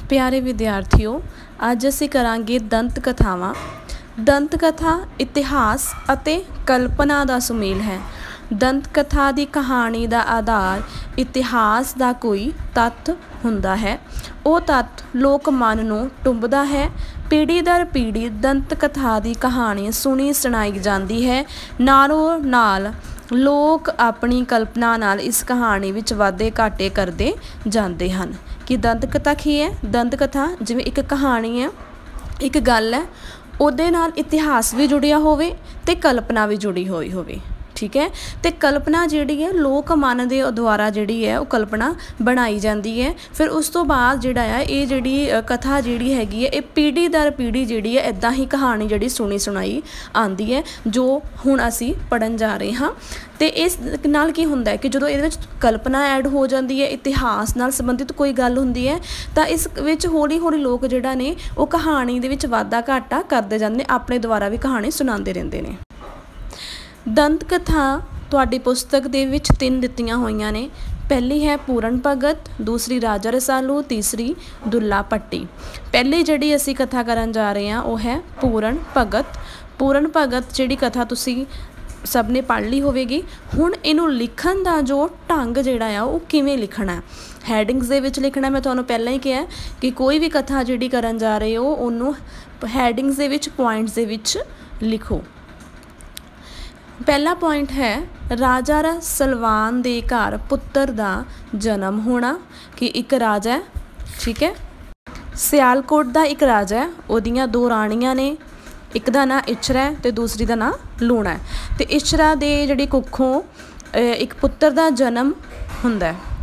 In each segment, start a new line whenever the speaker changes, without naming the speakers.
प्यारे विद्यार्थियों, अज असीं करांगे दंत कथावां। दंत कथा इतिहास अते कल्पना का सुमेल है। दंत कथा की कहानी का आधार इतिहास का कोई तत्त हुंदा है। वो तत्त लोक मन नूं टुंबदा है। पीढ़ी दर पीढ़ी दंत कथा की कहानी सुनी सुनाई जाती है। नालों नाल लोग अपनी कल्पना नाल इस कहानी विच वाधे घाटे करते जाते हैं। कि दंत कथा की है? दंत कथा जिवें एक कहानी है, एक गल है, उहदे नाल इतिहास भी जुड़िया होवे ते कल्पना भी जुड़ी हुई होवे। ठीक है। तो कल्पना जिहड़ी है लोक मन के द्वारा जिहड़ी है वो कल्पना बनाई जाती है। फिर उस तो बाद जिहड़ा है ये जिहड़ी कथा जिहड़ी हैगी है ये पीढ़ी दर पीढ़ी जिहड़ी है इदां ही कहानी जिहड़ी सुनी सुनाई आती है, जो हुण असीं पढ़न जा रहे हाँ। तो इस नाल की हुंदा है कि जो ये कल्पना ऐड हो जाती है, इतिहास नाल संबंधित कोई गल हुंदी है, तो इस विच हौली हौली लोग जिहड़ा ने वो कहानी दे विच वाधा घाटा करते जाते हैं, अपने द्वारा भी कहानी सुणाते रहंदे ने। दंत कथा तुहाडी पुस्तक दे विच 3 दित्तियां होईयां ने। पहली है पूरन भगत, दूसरी राजा रसालू, तीसरी दुल्ला भट्टी। पहली जिहड़ी असीं कथा करन जा रहे हैं वो है पूरन भगत। पूरन भगत जिहड़ी कथा तुसीं सब ने पढ़ ली होवेगी। हुण इहनूं लिखण दा जो ढंग जिहड़ा आ वो किवें लिखना है, हैडिंग्स दे विच लिखना। मैं तुहानूं पहलां ही कहा कि कोई भी कथा जिहड़ी करन जा रहे हो उहनूं हैडिंग्स दे विच पॉइंट्स दे विच लिखो। पहला पॉइंट है राजा सलवान दे घर पुत्र दा जन्म होना। कि एक राजा है, ठीक है, सियालकोट दा एक राजा है, उहदियां 2 राणियां ने, एक दा नाम इचरा है तो दूसरी दा नाम लूणा है। तो इचरा दे जिहड़ी कुखों एक पुत्र दा जन्म हुंदा है।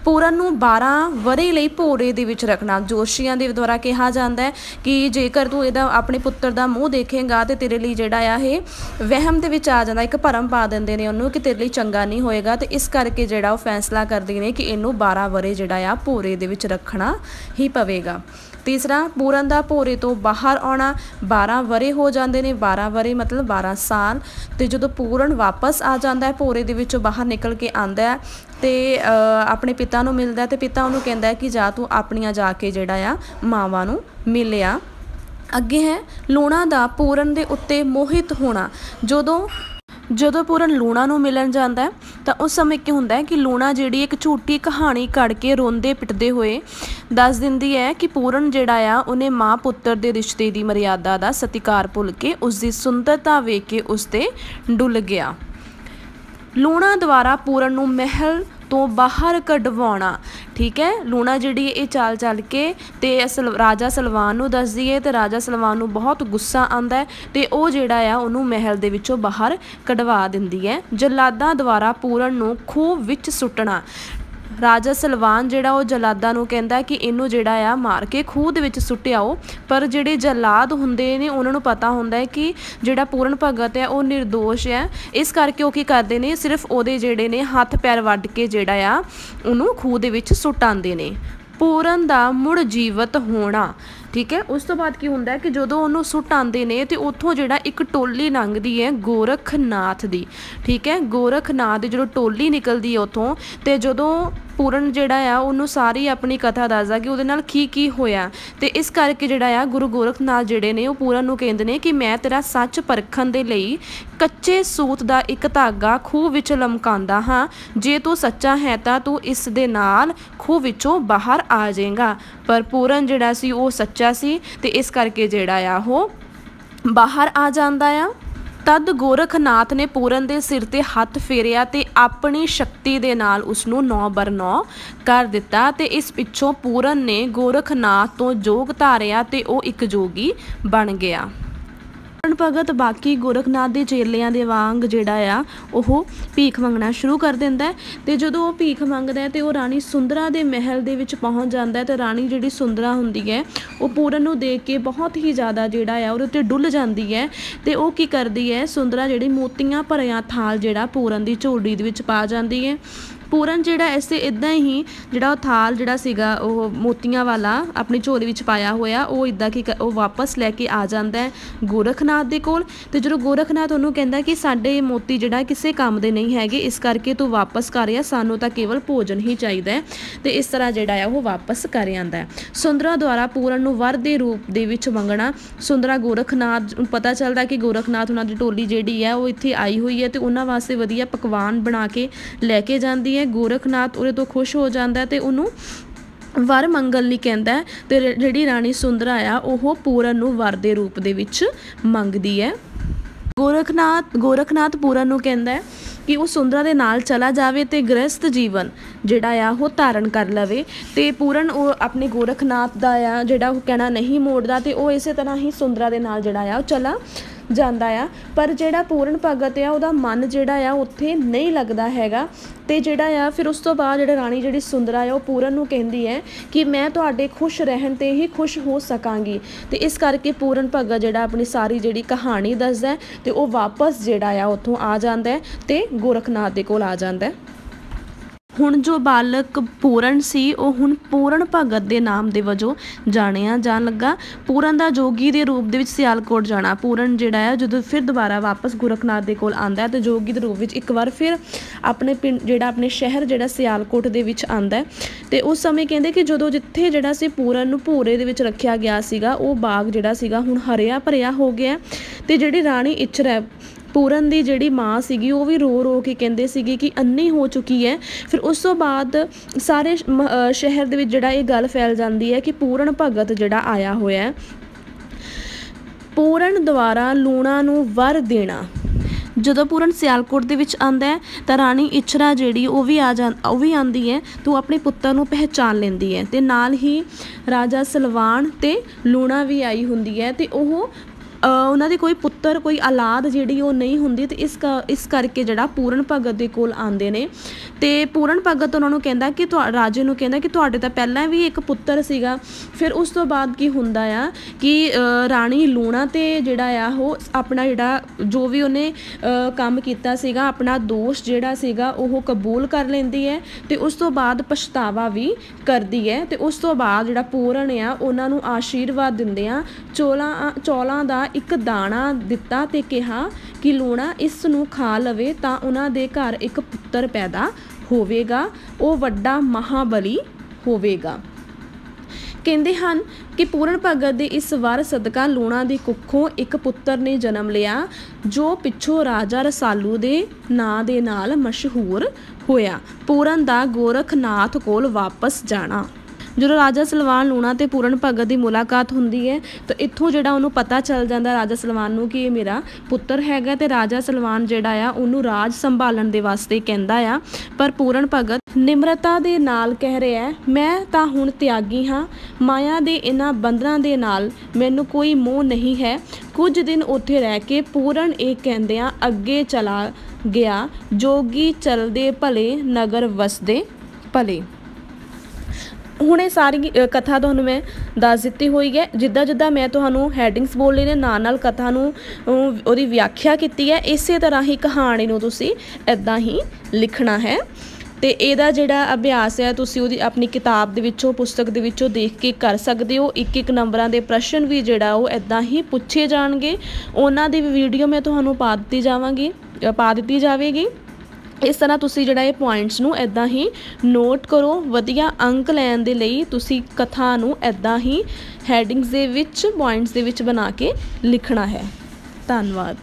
पूरन नूं 12 वरे लई भोरे दे विच रखना। जोशियां दे द्वारा कहा जाता है कि जेकर तू इहदा अपने पुत्र दा मूँह देखेगा तो तेरे लिए जिहड़ा आ ये वहम दे विच आ जांदा, एक भरम पा दिंदे ने उहनूं कि तेरे लिए चंगा नहीं होएगा। तो इस करके जिहड़ा वो फैसला करदे ने कि इहनूं 12 वरे जिहड़ा आ भोरे दे विच रखना ही पवेगा। तीसरा पूरन दा भोरे तो बाहर आना। 12 वरे हो जाते हैं, 12 वरे मतलब 12 साल। तो जो पूरन वापस आ जाता है भोरे दे विचों बाहर निकल के आंदा है तो अपने पिता नूं मिलदा है। तो पिता उन्होंने कहता है कि जा तू अपनियां जाके जिहड़ा आ मावां नूं मिल आ। अगे है लूणा दा पूरन दे उत्ते मोहित होना। ਜਦੋਂ पूरन लूणा नूं मिलन जाता है तो उस समय की होंदा है कि लूणा जिहड़ी एक झूठी कहानी कढ़ के रोंदे पिटदे होए दस दिंदी है कि पूरन जिहड़ा आ उन्हें माँ पुत्र दे रिश्ते की मर्यादा का सत्कार भुल के उसकी सुंदरता वेख के उसते डुल गया। लूणा द्वारा पूरन नूं महल तो बाहर कढवाउणा। ठीक है, लूणा जिहड़ी ये चाल चल के ते राजा सलवान नूं दसदी है तो राजा सलवान नूं बहुत गुस्सा आंदा है तो वो जिहड़ा आ उहनूं महल दे विचों बाहर कढवा दिंदी है। जलादां द्वारा पूरन नूं खूह विच सुੱਟਣਾ। राजा सलवान जिहड़ा वो जलादां नूं कहंदा कि इनू जिहड़ा आ मार के खूह दे विच सुੱਟ आओ। पर जिहड़े जलाद हुंदे ने उन्हां नूं पता हुंदा है कि जिहड़ा पूरन भगत है वो निर्दोष है, इस करके वो की करदे ने सिर्फ उहदे जिहड़े ने हत्थ पैर वड्ड के जिहड़ा आ उहनूं खूह दे विच सुੱਟ आंदे ने। पूरन दा मुड़ जीवत होना। ठीक है, उस तो बाद की होंदा है कि जदों उन्होंने सुੱਟ आंदे ने तो उत्थों जिहड़ा एक टोली लंघदी है गोरखनाथ दी। ठीक है, गोरखनाथ दी जदों टोली निकलदी है उत्थों ते जदों पूरन जिहड़ा आ उन्होंने सारी अपनी कथा दसदा कि उहदे नाल की होया। तो इस करके जिहड़ा आ गुरु गोरखनाथ जिहड़े ने वो पूरन नूं कहंदे ने कि मैं तेरा सच परखण दे लई कच्चे सूत दा एक धागा खूह विच लमकांदा हाँ। जे तू सच्चा है तां तू इस दे नाल खूह विचों बाहर आ जाएगा। पर पूरन जिहड़ा सी वो सच्चा सी ते इस करके जिहड़ा आ वो बाहर आ जांदा आ। तद गोरखनाथ ने पूरन दे सिर ते हत्थ फेरिया ते अपनी शक्ति दे नाल उसनूं 9 बर 9 कर दिता। ते इस पिछों पूरन ने गोरखनाथ तो जोग धारिया ते वो एक जोगी बन गया। भगत बाकी गोरखनाथ के चेलियां दे वांग जिहड़ा आ ओह भीख मंगना शुरू कर दिंदा है। ते जदों वो भीख मंगदा है तो वो राणी सुंदरा दे महल दे विच पहुँच जाता है। तो राणी जिहड़ी सुंदरा हुंदी है वो पूरन नूं देख के बहुत ही ज़्यादा जिहड़ा आ उहदे उत्ते डुल जाती है। तो वो की करदी है सुंदरा जिहड़ी मोतियां भरिया थाल जिहड़ा पूरन दी झोली दे विच पा जाती है। पूरन जिहड़ा इसे इदां ही जिहड़ा थाल जिहड़ा सीगा ओह मोतियां वाला अपनी झोली विच पाया होया वो इदां की वापस लैके आ जाता है गोरखनाथ दे कोल। ते जदों गोरखनाथ उहनूं कहंदा कि साडे मोती जिहड़ा किसी काम दे नहीं हैगे, इस करके तू वापस कर आ, सानूं तां केवल भोजन ही चाहिदा है। ते इस तरह जिहड़ा है वो वापस कर आंदा है। सुंदरा द्वारा पूरन नूं वर दे रूप दे विच मंगना। सुंदरा गोरखनाथ पता चलदा कि गोरखनाथ उन्हां दी टोली जिहड़ी है वो इत्थे आई हुई है ते उन्हां वास्ते वधिया पकवान बना के लैके जांदी है। गोरखनाथ उहदे तो खुश हो जाता है ते उहनूं वर मंगण लई कहंदा है ते जिहड़ी राणी सुंदरा आ ओह पूरन नूं वर दे रूप दे विच मंगदी है। गोरखनाथ पूरन नूं कहंदा है कि वो सुंदरा दे नाल चला जावे ते गृहस्थ जीवन जिहड़ा आ वो धारण कर लवे। ते पूरन वो अपने गोरखनाथ दा आ जिहड़ा वो कहना नहीं मोड़दा ते वो इसे तरह ही सुंदरा दे नाल जिहड़ा आ चला ਜਾਂਦਾ ਆ। पर ਜਿਹੜਾ पूरन भगत ਆ ਉਹਦਾ मन ਜਿਹੜਾ ਆ ਉੱਥੇ नहीं लगदा हैगा। ਤੇ ਜਿਹੜਾ ਆ ਫਿਰ ਉਸ ਤੋਂ ਬਾਅਦ ਜਿਹੜਾ ਰਾਣੀ ਜਿਹੜੀ ਸੁੰਦਰਾ ਆ ਉਹ ਪੂਰਨ ਨੂੰ ਕਹਿੰਦੀ ਹੈ ਕਿ ਮੈਂ ਤੁਹਾਡੇ ਖੁਸ਼ ਰਹਿਣ ਤੇ ਹੀ ਖੁਸ਼ ਹੋ ਸਕਾਂਗੀ। ਤੇ ਇਸ ਕਰਕੇ ਪੂਰਨ ਭਗਤ ਜਿਹੜਾ ਆਪਣੀ ਸਾਰੀ ਜਿਹੜੀ ਕਹਾਣੀ ਦੱਸਦਾ ਤੇ ਉਹ ਵਾਪਸ ਜਿਹੜਾ ਆ ਉੱਥੋਂ ਆ ਜਾਂਦਾ ਤੇ ਗੋਰਖਨਾਥ ਦੇ ਕੋਲ ਆ ਜਾਂਦਾ। ਹੁਣ ਜੋ ਬਾਲਕ ਪੂਰਨ ਸੀ ਉਹ ਹੁਣ ਪੂਰਨ ਭਗਤ ਦੇ ਨਾਮ ਦੇ ਵਜੋਂ ਜਾਣਿਆ ਜਾਣ ਲੱਗਾ। ਪੂਰਨ ਦਾ ਜੋਗੀ ਦੇ ਰੂਪ ਦੇ ਵਿੱਚ ਸਿਆਲਕੋਟ ਜਾਣਾ। ਪੂਰਨ ਜਿਹੜਾ ਆ ਜਦੋਂ ਫਿਰ ਦੁਬਾਰਾ ਵਾਪਸ ਗੋਰਖਨਾਥ ਦੇ ਕੋਲ ਆਉਂਦਾ ਤੇ ਜੋਗੀ ਦੇ ਰੂਪ ਵਿੱਚ ਇੱਕ ਵਾਰ ਫਿਰ ਆਪਣੇ ਪਿੰਡ ਜਿਹੜਾ ਆਪਣੇ ਸ਼ਹਿਰ ਜਿਹੜਾ ਸਿਆਲਕੋਟ ਦੇ ਵਿੱਚ ਆਉਂਦਾ। ਤੇ ਉਸ ਸਮੇਂ ਕਹਿੰਦੇ ਕਿ ਜਦੋਂ ਜਿੱਥੇ ਜਿਹੜਾ ਸੀ ਪੂਰਨ ਨੂੰ ਭੋਰੇ ਦੇ ਵਿੱਚ ਰੱਖਿਆ ਗਿਆ ਸੀਗਾ ਉਹ ਬਾਗ ਜਿਹੜਾ ਸੀਗਾ ਹੁਣ ਹਰਿਆ ਭਰਿਆ ਹੋ ਗਿਆ। ਤੇ ਜਿਹੜੀ ਰਾਣੀ ਇਚਰਾ पूरन की जिहड़ी माँ सीगी वो भी रो रो के कहते सीगे कि अन्नी हो चुकी है। फिर उस तो बाद सारे शहर दे विच जिहड़ा ये गल फैल जाती है कि पूरन भगत जिहड़ा आया होया पूरन द्वारा लूणा नूं वर देना। ਜਦੋਂ ਪੂਰਨ ਸਿਆਲਕੋਟ ਦੇ ਵਿੱਚ ਆਉਂਦਾ ਹੈ ਤਾਂ ਰਾਣੀ ਇਚਰਾ ਜਿਹੜੀ ਉਹ ਵੀ ਆਉਂਦੀ ਹੈ ਤੇ ਉਹ ਆਪਣੇ ਪੁੱਤਰ ਨੂੰ ਪਹਿਚਾਨ ਲੈਂਦੀ ਹੈ। ਤੇ ਨਾਲ ਹੀ ਰਾਜਾ ਸਲਵਾਨ ਤੇ ਲੂਣਾ ਵੀ ਆਈ ਹੁੰਦੀ ਹੈ ਤੇ ਉਹ ਉਹਨਾਂ ਦੇ ਕੋਈ ਪੁੱਤਰ ਕੋਈ ਔਲਾਦ ਜਿਹੜੀ ਉਹ ਨਹੀਂ ਹੁੰਦੀ। ਤੇ ਇਸ ਕਰਕੇ ਜਿਹੜਾ ਪੂਰਨ ਭਗਤ ਦੇ ਕੋਲ ਆਉਂਦੇ ਨੇ ਤੇ ਪੂਰਨ ਭਗਤ ਉਹਨਾਂ ਨੂੰ ਕਹਿੰਦਾ ਕਿ ਰਾਜੇ ਨੂੰ ਕਹਿੰਦਾ ਕਿ ਤੁਹਾਡੇ ਤਾਂ ਪਹਿਲਾਂ ਵੀ ਇੱਕ ਪੁੱਤਰ ਸੀਗਾ। ਫਿਰ ਉਸ ਤੋਂ ਬਾਅਦ ਕੀ ਹੁੰਦਾ ਆ ਕਿ ਰਾਣੀ ਲੂਣਾ ਤੇ ਜਿਹੜਾ ਆ ਉਹ ਆਪਣਾ ਜਿਹੜਾ ਜੋ ਵੀ ਉਹਨੇ ਕੰਮ ਕੀਤਾ ਸੀਗਾ ਆਪਣਾ ਦੋਸ਼ ਜਿਹੜਾ ਸੀਗਾ ਉਹ ਕਬੂਲ ਕਰ ਲੈਂਦੀ ਹੈ ਤੇ ਉਸ ਤੋਂ ਬਾਅਦ ਪਛਤਾਵਾ ਵੀ ਕਰਦੀ ਹੈ। ਤੇ ਉਸ ਤੋਂ ਬਾਅਦ ਜਿਹੜਾ ਪੂਰਨ ਆ ਉਹਨਾਂ ਨੂੰ ਆਸ਼ੀਰਵਾਦ ਦਿੰਦੇ ਆ। ਚੌਲਾਂ ਦਾ ਇੱਕ ਦਾਣਾ ਦਿੱਤਾ ਤੇ ਕਿਹਾ ਕਿ ਲੂਣਾ ਇਸ ਨੂੰ ਖਾ ਲਵੇ ਤਾਂ ਉਹਨਾਂ ਦੇ ਘਰ ਇੱਕ ਪੁੱਤਰ ਪੈਦਾ ਹੋਵੇਗਾ, ਉਹ ਵੱਡਾ ਮਹਾਬਲੀ ਹੋਵੇਗਾ। ਕਹਿੰਦੇ ਹਨ ਕਿ ਪੂਰਨ ਭਗਤ ਦੇ ਇਸ ਵਾਰ ਸਦਕਾ ਲੂਣਾ ਦੀ ਕੁੱਖੋਂ ਇੱਕ ਪੁੱਤਰ ਨੇ ਜਨਮ ਲਿਆ ਜੋ ਪਿੱਛੋਂ ਰਾਜਾ ਰਸਾਲੂ ਦੇ ਨਾਂ ਦੇ ਨਾਲ ਮਸ਼ਹੂਰ ਹੋਇਆ। ਪੂਰਨ ਦਾ ਗੋਰਖਨਾਥ ਕੋਲ ਵਾਪਸ ਜਾਣਾ। ਜਦੋਂ ਰਾਜਾ ਸਲਵਾਨ ਲੂਣਾ ਤੇ ਪੂਰਨ ਭਗਤ ਦੀ ਮੁਲਾਕਾਤ ਹੁੰਦੀ ਹੈ ਤਾਂ ਇੱਥੋਂ ਜਿਹੜਾ ਉਹਨੂੰ ਪਤਾ ਚੱਲ ਜਾਂਦਾ ਰਾਜਾ ਸਲਵਾਨ ਨੂੰ ਕਿ ਇਹ ਮੇਰਾ ਪੁੱਤਰ ਹੈਗਾ ਤੇ ਰਾਜਾ ਸਲਵਾਨ ਜਿਹੜਾ ਆ ਉਹਨੂੰ ਰਾਜ ਸੰਭਾਲਣ ਦੇ ਵਾਸਤੇ ਕਹਿੰਦਾ ਆ। ਪਰ ਪੂਰਨ ਭਗਤ ਨਿਮਰਤਾ ਦੇ ਨਾਲ ਕਹਿ ਰਿਹਾ ਮੈਂ ਤਾਂ ਹੁਣ ਤਿਆਗੀ ਹਾਂ, ਮਾਇਆ ਦੇ ਇਹਨਾਂ ਬੰਧਨਾਂ ਦੇ ਨਾਲ ਮੈਨੂੰ ਕੋਈ ਮੋਹ ਨਹੀਂ ਹੈ। ਕੁਝ ਦਿਨ ਉੱਥੇ ਰਹਿ ਕੇ ਪੂਰਨ ਇਹ ਕਹਿੰਦਿਆਂ ਅੱਗੇ ਚਲਾ ਗਿਆ, ਜੋਗੀ ਚਲਦੇ ਭਲੇ ਨਗਰ ਵਸਦੇ ਭਲੇ। ਹੁਣ ਇਹ ਸਾਰੀ ਕਥਾ ਤੁਹਾਨੂੰ ਮੈਂ ਦੱਸ ਦਿੱਤੀ ਹੋਈ ਹੈ। ਜਿੱਦਾਂ ਜਿੱਦਾਂ ਮੈਂ ਤੁਹਾਨੂੰ ਹੈਡਿੰਗਸ ਬੋਲੇ ਨੇ ਨਾਲ ਨਾਲ ਕਥਾ ਨੂੰ ਉਹਦੀ ਵਿਆਖਿਆ ਕੀਤੀ ਹੈ ਇਸੇ ਤਰ੍ਹਾਂ ਹੀ ਕਹਾਣੀ ਨੂੰ ਤੁਸੀਂ ਇੱਦਾਂ ਹੀ ਲਿਖਣਾ ਹੈ। ਤੇ ਇਹਦਾ ਜਿਹੜਾ ਅਭਿਆਸ ਹੈ ਤੁਸੀਂ ਉਹਦੀ ਆਪਣੀ ਕਿਤਾਬ ਦੇ ਵਿੱਚੋਂ ਪੁਸਤਕ ਦੇ ਵਿੱਚੋਂ ਦੇਖ ਕੇ ਕਰ ਸਕਦੇ ਹੋ। ਇੱਕ ਇੱਕ ਨੰਬਰਾਂ ਦੇ ਪ੍ਰਸ਼ਨ ਵੀ ਜਿਹੜਾ ਉਹ ਇੱਦਾਂ ਹੀ ਪੁੱਛੇ ਜਾਣਗੇ। ਉਹਨਾਂ ਦੀ ਵੀਡੀਓ ਮੈਂ ਤੁਹਾਨੂੰ ਪਾ ਦਿੱਤੀ ਜਾਵੇਗੀ। ਇਸ ਤਰ੍ਹਾਂ ਤੁਸੀਂ ਜਿਹੜਾ ਇਹ ਪੁਆਇੰਟਸ ਨੂੰ ਇੱਦਾਂ ਹੀ ਨੋਟ ਕਰੋ। ਵਧੀਆ ਅੰਕ ਲੈਣ ਦੇ ਲਈ ਤੁਸੀਂ ਕਥਾ ਨੂੰ ਇੱਦਾਂ ਹੀ ਹੈਡਿੰਗਸ ਦੇ ਵਿੱਚ ਪੁਆਇੰਟਸ ਦੇ ਵਿੱਚ ਬਣਾ ਕੇ ਲਿਖਣਾ ਹੈ। ਧੰਨਵਾਦ।